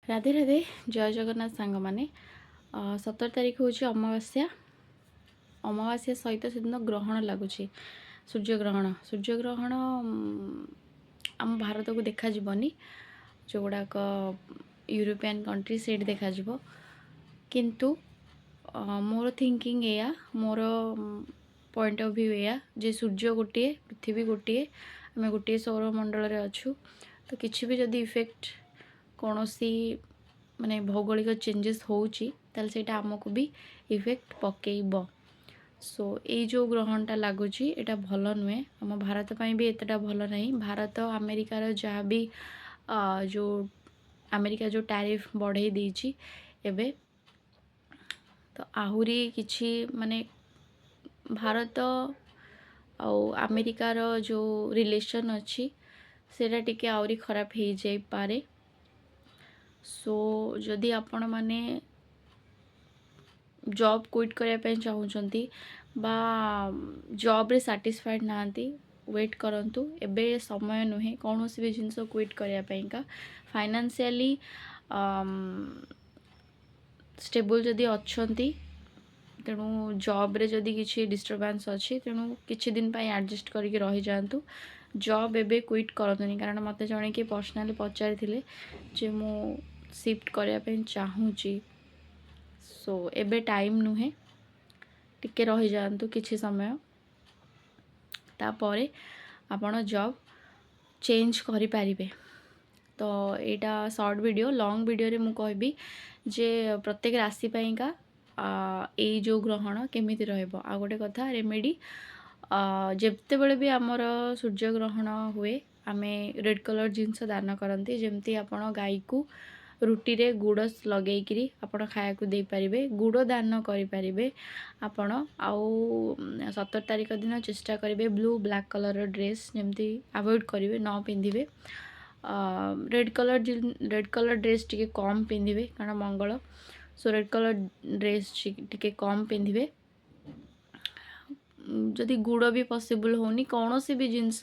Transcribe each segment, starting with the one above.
राधे राधे जय जगन्नाथ सांग मैंने 17 तारीख हूँ अमावास्या अमावास्या सहित से दिन ग्रहण लगुच सूर्यग्रहण आम भारत को देखा जीवनी जो गुड़ाक यूरोपियन कंट्री से देखा किंतु मोर थिंकिंग या मोर पॉइंट ऑफ व्यू या जे सूर्य गोटे पृथ्वी गोटे आम गोटे सौरमंडल अच्छु तो किसी भी जदि इफेक्ट कौन सी माने भौगोलिक चेंजेस होउची ताल सेटा हमको भी इफेक्ट पकेइब सो ये जो ग्रहणटा लगुच एटा भल नुहे आम भारत पाई भी एतटा भल नहीं भारत अमेरिकार जहाँ भी जो अमेरिका जो टैरिफ बढ़े देछि एबे तो आहुरी किछि माने भारत आउ अमेरिकार जो रिलेशन अच्छी सेटा टिके आउरी खराब हो जाई पारे सो जदि आपण माने जॉब क्विट करने चाहूँगी बा जॉब रे सैटिस्फाइड नांती वेट करंतु एबे समय नुहे कौन सी भी जिनस क्विट करने का फाइनेंशियली स्टेबल जदि अच्छंती तेणु जॉब रे जदि किसी डिस्टर्बेंस अच्छी तेणु किछि दिन पाई एडजस्ट करके रही जातु जॉब एबे क्विट करतुनी कारण मते जणे कि पर्सनली पचारि थिले जे मु शिफ्ट करने चाहूँगी सो एबे टाइम नुहे टिके रही जातु किछि समय तापरे आपण जॉब चेंज करि पारिबे तो यहाँ शॉर्ट वीडियो लॉन्ग वीडियो रे मु कहबी जे प्रत्येक राशि पाइका यही जो ग्रहण केमिति रहइबो आ गोटे कथा रेमेडी जेते बेले भी आमर सूर्य ग्रहण हुए आमे रेड कलर जिनस दान करती जमती आपण गाई को रुटी रे गुड़ लगेकरी आपण खाया को दे पारिबे गुड़ दान करि पारिबे आपण आउ 17 तारीख दिन चेष्टा करेंगे ब्लू ब्लैक कलर ड्रेस जमती अवॉइड करेंगे न पिंधिबे रेड कलर ड्रेस टिके कम पिंधिबे कारण मंगल सो रेड कलर ड्रेस टिके कम पिंधिबे जदि गुड़ भी पॉसिबल होनी कौन सी भी जिनस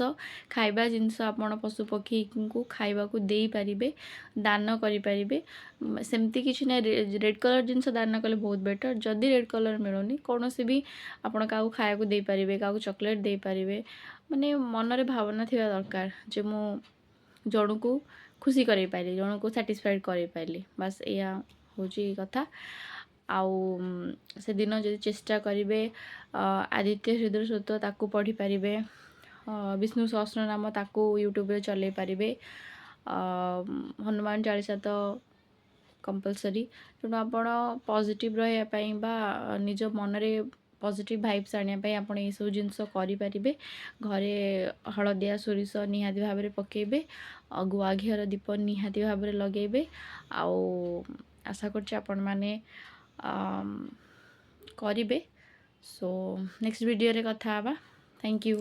खाइबा जिनस आपण पशु पक्षी को खाइबा को दे पारिबे दान करि पारिबे सेमती किछि ना रेड कलर जिनस दान कले बहुत बेटर जदि रेड कलर मिलुनी कौन सी भी आपण का खाया को दे पारिबे का चॉकलेट दे पारिबे माने मन रे भावना थिबा दरकार जे मु जण को खुशी करे पाइली जण को सैटिस्फाइड करे पाइली बस या होची कथा आउ से दिन जदि चेष्टा करेंगे आदित्य हृदय सूत्र ताकू पढ़ी पारिबे विष्णु सहस्र नाम ताकू यूट्यूब रे चले पारिबे हनुमान चालीसा तो कंपलसरी तेणु आपण पॉजिटिव रही बा निज मन रे पॉजिटिव वाइब्स आने आपण ये सब जिनस करें घरे हलदिया सोरिष निहाती भाव में पकेबे गुआ घीर दीप निहाती भाव में लगेबे आउ आशा करछि आपण माने करिबे सो नेक्स्ट वीडियो रे कथा हबा थैंक यू।